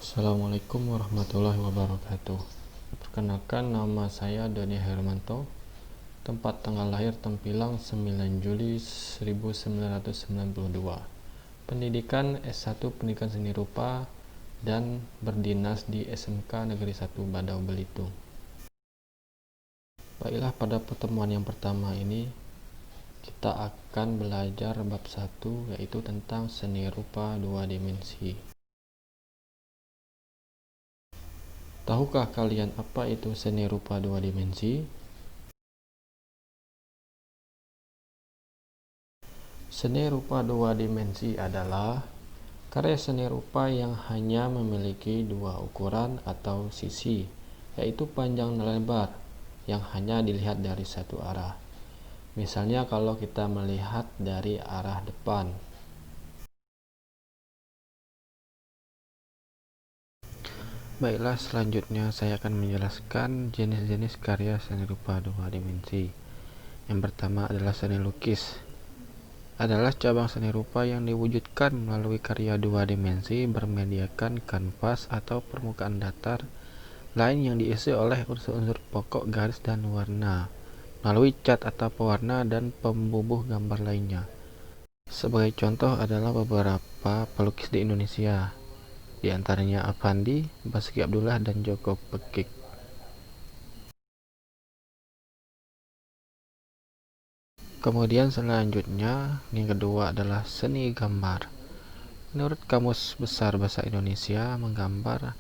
Assalamualaikum warahmatullahi wabarakatuh. Perkenalkan, nama saya Doni Hermanto. Tempat tanggal lahir Tempilang 9 Juli 1992. Pendidikan S1 Pendidikan Seni Rupa dan berdinas di SMK Negeri 1 Badau Belitung. Baiklah, pada pertemuan yang pertama ini kita akan belajar bab 1, yaitu tentang seni rupa 2 dimensi. Tahukah kalian apa itu seni rupa 2 dimensi? Seni rupa 2 dimensi adalah karya seni rupa yang hanya memiliki dua ukuran atau sisi, yaitu panjang dan lebar, yang hanya dilihat dari satu arah. Misalnya kalau kita melihat dari arah depan. Baiklah, selanjutnya saya akan menjelaskan jenis-jenis karya seni rupa 2 dimensi. Yang pertama adalah seni lukis. Adalah cabang seni rupa yang diwujudkan melalui karya 2 dimensi bermediakan kanvas atau permukaan datar lain yang diisi oleh unsur-unsur pokok, garis, dan warna melalui cat atau pewarna dan pembubuh gambar lainnya. Sebagai contoh adalah beberapa pelukis di Indonesia, di antaranya Avandi, Basuki Abdullah, dan Joko Pekik. Kemudian selanjutnya, yang kedua adalah seni gambar. Menurut Kamus Besar Bahasa Indonesia, menggambar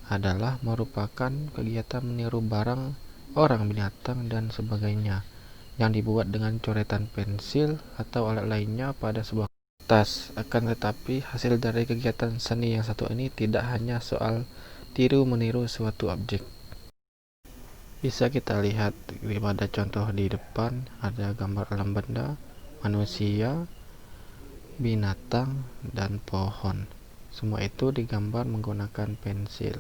adalah merupakan kegiatan meniru barang, orang, binatang, dan sebagainya yang dibuat dengan coretan pensil atau alat lainnya pada sebuah kertas. Akan tetapi, hasil dari kegiatan seni yang satu ini tidak hanya soal tiru-meniru suatu objek. Bisa kita lihat pada contoh di depan, ada gambar alam benda, manusia, binatang, dan pohon. Semua itu digambar menggunakan pensil.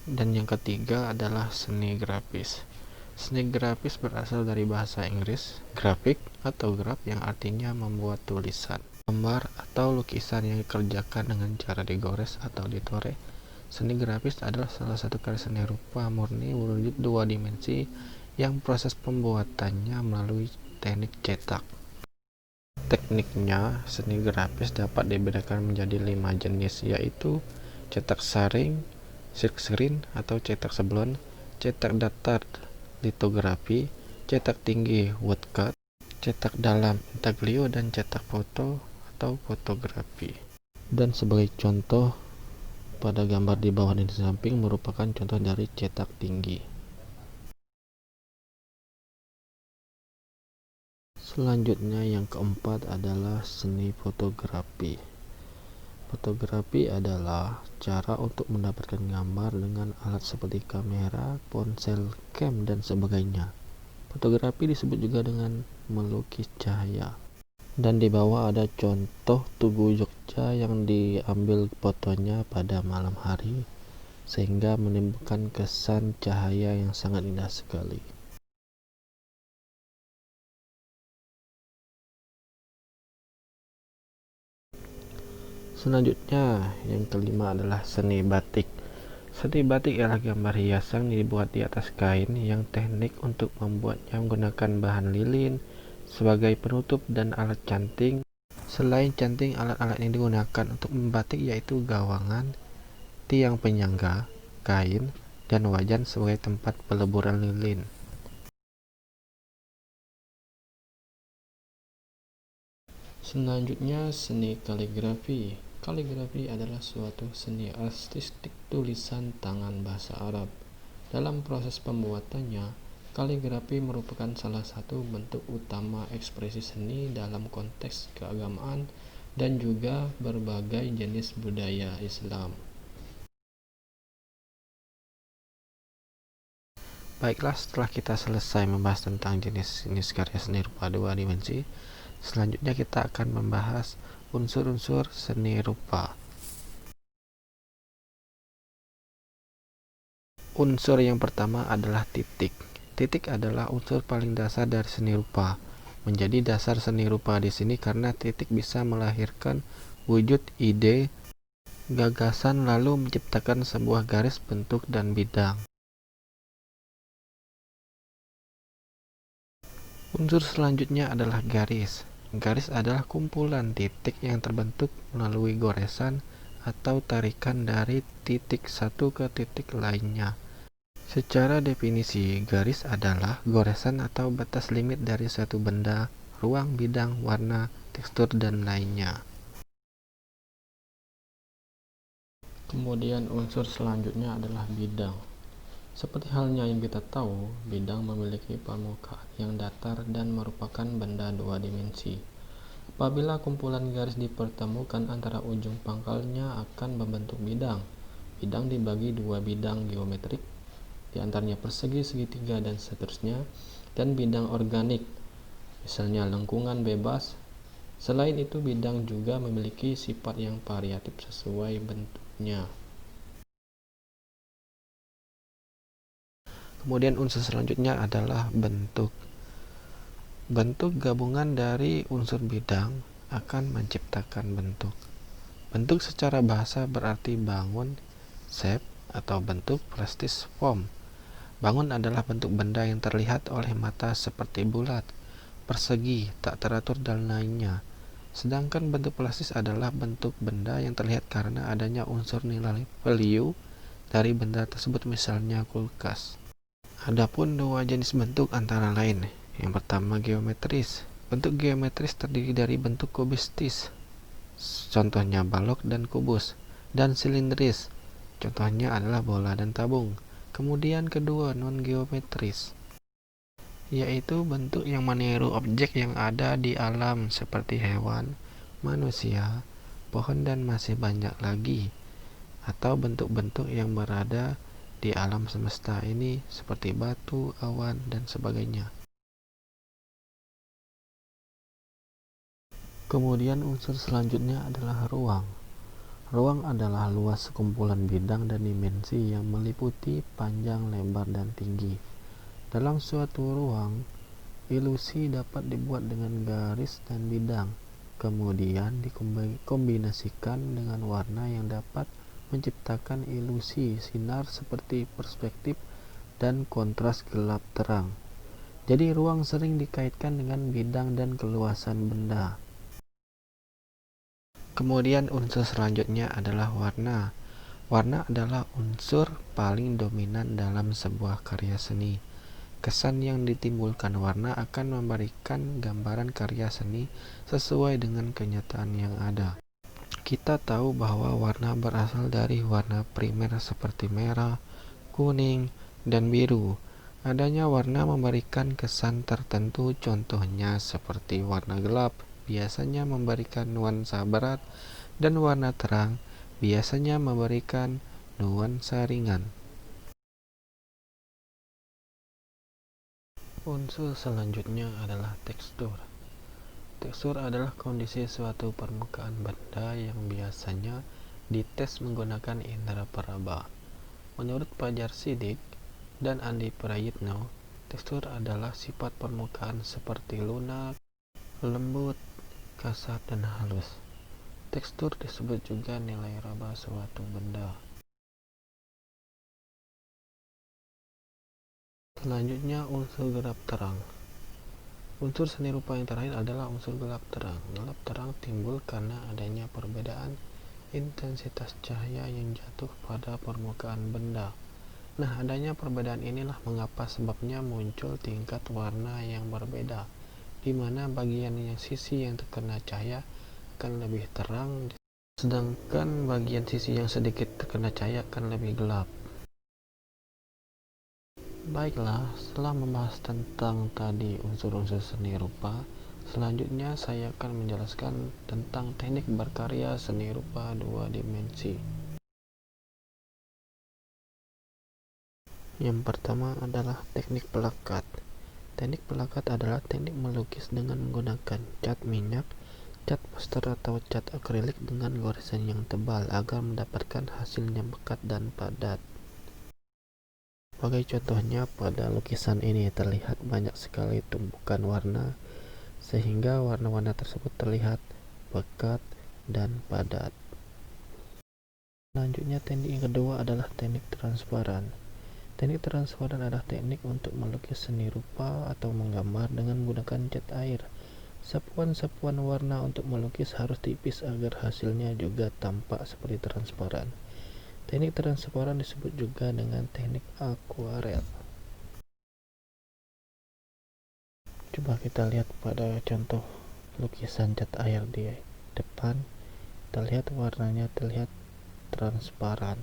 Dan yang ketiga adalah seni grafis. Seni grafis berasal dari bahasa Inggris grafik atau graf, yang artinya membuat tulisan, gambar, atau lukisan yang dikerjakan dengan cara digores atau ditoreh. Seni grafis adalah salah satu karya seni rupa murni berwujud 2 dimensi yang proses pembuatannya melalui teknik cetak. Tekniknya, seni grafis dapat dibedakan menjadi 5 jenis, yaitu cetak saring, silk screen atau cetak sablon, cetak datar litografi, cetak tinggi woodcut, cetak dalam intaglio, dan cetak foto atau fotografi. Dan sebagai contoh, pada gambar di bawah dan di samping merupakan contoh dari cetak tinggi. Selanjutnya, yang keempat adalah seni fotografi. Fotografi adalah cara untuk mendapatkan gambar dengan alat seperti kamera, ponsel, cam, dan sebagainya. Fotografi disebut juga dengan melukis cahaya. Dan di bawah ada contoh Tugu Jogja yang diambil fotonya pada malam hari, sehingga menimbulkan kesan cahaya yang sangat indah sekali. Selanjutnya, yang kelima adalah seni batik. Seni batik ialah gambar hias yang dibuat di atas kain, yang teknik untuk membuatnya menggunakan bahan lilin sebagai penutup dan alat canting. Selain canting, alat-alat yang digunakan untuk membatik yaitu gawangan, tiang penyangga, kain, dan wajan sebagai tempat peleburan lilin. Selanjutnya, seni kaligrafi. Kaligrafi adalah suatu seni artistik tulisan tangan bahasa Arab. Dalam proses pembuatannya, kaligrafi merupakan salah satu bentuk utama ekspresi seni dalam konteks keagamaan dan juga berbagai jenis budaya Islam. Baiklah, setelah kita selesai membahas tentang jenis-jenis karya seni rupa 2 dimensi, selanjutnya kita akan membahas unsur-unsur seni rupa. Unsur yang pertama adalah titik. Titik adalah unsur paling dasar dari seni rupa. menjadi dasar seni rupa di sini karena titik bisa melahirkan wujud ide, gagasan lalu menciptakan sebuah garis, bentuk, dan bidang. Unsur selanjutnya adalah garis. Garis adalah kumpulan titik yang terbentuk melalui goresan atau tarikan dari titik satu ke titik lainnya. Secara definisi, garis adalah goresan atau batas limit dari suatu benda, ruang, bidang, warna, tekstur, dan lainnya. Kemudian unsur selanjutnya adalah bidang. Seperti halnya yang kita tahu, bidang memiliki permukaan yang datar dan merupakan benda dua dimensi. Apabila kumpulan garis dipertemukan antara ujung pangkalnya akan membentuk bidang. Bidang dibagi dua bidang geometrik, di antaranya persegi, segitiga, dan seterusnya, dan bidang organik, misalnya lengkungan bebas. Selain itu, bidang juga memiliki sifat yang variatif sesuai bentuknya. Kemudian unsur selanjutnya adalah bentuk. Bentuk gabungan dari unsur bidang akan menciptakan bentuk. Bentuk secara bahasa berarti bangun, shape, atau bentuk, prestis, form. Bangun adalah bentuk benda yang terlihat oleh mata seperti bulat, persegi, tak teratur, dan lainnya. Sedangkan bentuk plastis adalah bentuk benda yang terlihat karena adanya unsur nilai value dari benda tersebut, misalnya kulkas. Adapun dua jenis bentuk antara lain. Yang pertama geometris. Bentuk geometris terdiri dari bentuk kubistis, contohnya balok dan kubus, dan silindris, contohnya adalah bola dan tabung. Kemudian kedua non geometris, yaitu bentuk yang meniru objek yang ada di alam seperti hewan, manusia, pohon, dan masih banyak lagi, atau bentuk-bentuk yang berada di alam semesta ini seperti batu, awan, dan sebagainya. Kemudian unsur selanjutnya adalah ruang. Ruang adalah luas sekumpulan bidang dan dimensi yang meliputi panjang, lebar, dan tinggi. Dalam suatu ruang, ilusi dapat dibuat dengan garis dan bidang, kemudian dikombinasikan dengan warna yang dapat menciptakan ilusi sinar seperti perspektif dan kontras gelap terang. Jadi ruang sering dikaitkan dengan bidang dan keluasan benda. Kemudian unsur selanjutnya adalah warna. Warna adalah unsur paling dominan dalam sebuah karya seni. Kesan yang ditimbulkan warna akan memberikan gambaran karya seni sesuai dengan kenyataan yang ada. Kita tahu bahwa warna berasal dari warna primer seperti merah, kuning, dan biru. Adanya warna memberikan kesan tertentu, contohnya seperti warna gelap biasanya memberikan nuansa berat dan warna terang biasanya memberikan nuansa ringan. Unsur selanjutnya adalah tekstur. Tekstur adalah kondisi suatu permukaan benda yang biasanya dites menggunakan indera peraba. Menurut Fajar Siddiq dan Andi Prayitno, tekstur adalah sifat permukaan seperti lunak, lembut, kasar, dan halus. Tekstur disebut juga nilai raba suatu benda. Selanjutnya unsur gelap terang. Unsur seni rupa yang terakhir adalah unsur gelap terang. Gelap terang timbul karena adanya perbedaan intensitas cahaya yang jatuh pada permukaan benda. Nah, adanya perbedaan inilah mengapa sebabnya muncul tingkat warna yang berbeda, di mana bagian yang sisi yang terkena cahaya akan lebih terang, sedangkan bagian sisi yang sedikit terkena cahaya akan lebih gelap. Baiklah, setelah membahas tentang tadi unsur-unsur seni rupa, selanjutnya saya akan menjelaskan tentang teknik berkarya seni rupa dua dimensi. Yang pertama adalah teknik pelakat. Teknik pelakat adalah teknik melukis dengan menggunakan cat minyak, cat poster, atau cat akrilik dengan goresan yang tebal agar mendapatkan hasilnya pekat dan padat. Sebagai contohnya, pada lukisan ini terlihat banyak sekali tumpukan warna sehingga warna-warna tersebut terlihat pekat dan padat. Selanjutnya, teknik yang kedua adalah teknik transparan. Teknik transparan adalah teknik untuk melukis seni rupa atau menggambar dengan menggunakan cat air. Sapuan-sapuan warna untuk melukis harus tipis agar hasilnya juga tampak seperti transparan. Teknik transparan disebut juga dengan teknik akuarel. Coba kita lihat pada contoh lukisan cat air di depan. Kita lihat warnanya terlihat transparan.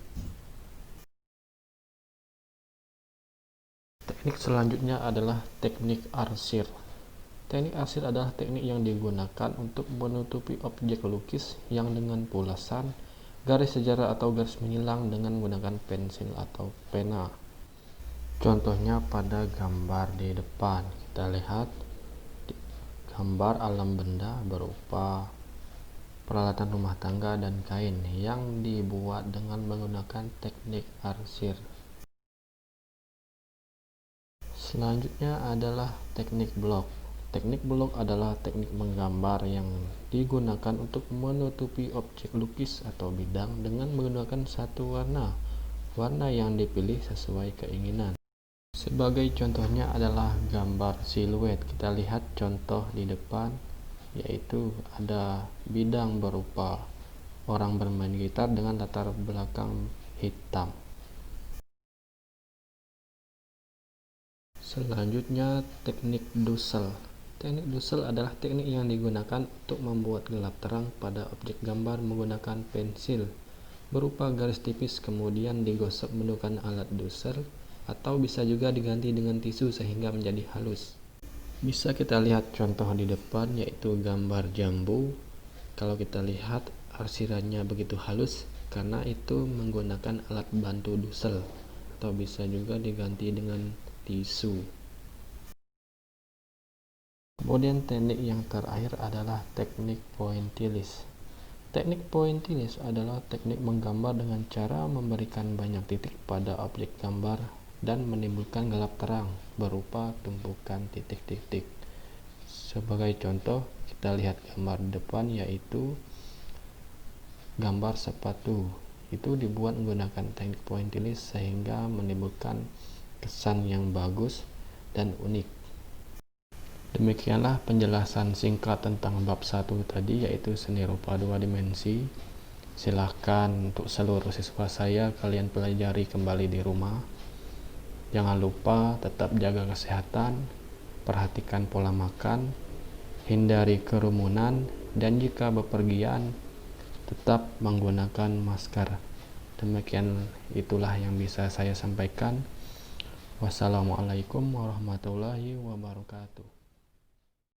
Teknik selanjutnya adalah teknik arsir. Teknik arsir adalah teknik yang digunakan untuk menutupi objek lukis yang dengan pulasan, garis sejarah atau garis menyilang dengan menggunakan pensil atau pena. Contohnya pada gambar di depan, kita lihat gambar alam benda berupa peralatan rumah tangga dan kain yang dibuat dengan menggunakan teknik arsir. Selanjutnya adalah teknik blok. Teknik blok adalah teknik menggambar yang digunakan untuk menutupi objek lukis atau bidang dengan menggunakan satu warna. Warna yang dipilih sesuai keinginan. Sebagai contohnya adalah gambar siluet. Kita lihat contoh di depan, yaitu ada bidang berupa orang bermain gitar dengan latar belakang hitam. Selanjutnya, teknik dusel. Teknik dusel adalah teknik yang digunakan untuk membuat gelap terang pada objek gambar menggunakan pensil berupa garis tipis kemudian digosok menggunakan alat dusel, atau bisa juga diganti dengan tisu sehingga menjadi halus. Bisa kita lihat contoh di depan, yaitu gambar jambu. Kalau kita lihat arsirannya begitu halus karena itu menggunakan alat bantu dusel, atau bisa juga diganti dengan tisu. Kemudian teknik yang terakhir adalah teknik pointillis. Teknik pointillis adalah teknik menggambar dengan cara memberikan banyak titik pada objek gambar dan menimbulkan gelap terang berupa tumpukan titik-titik. Sebagai contoh, kita lihat gambar depan, yaitu gambar sepatu. Itu dibuat menggunakan teknik pointillis sehingga menimbulkan kesan yang bagus dan unik. Demikianlah penjelasan singkat tentang bab 1 tadi, yaitu seni rupa 2 dimensi. Silahkan untuk seluruh siswa saya, kalian pelajari kembali di rumah. Jangan lupa tetap jaga kesehatan, perhatikan pola makan, hindari kerumunan, dan jika bepergian tetap menggunakan masker. Demikian itulah yang bisa saya sampaikan. Wassalamualaikum warahmatullahi wabarakatuh.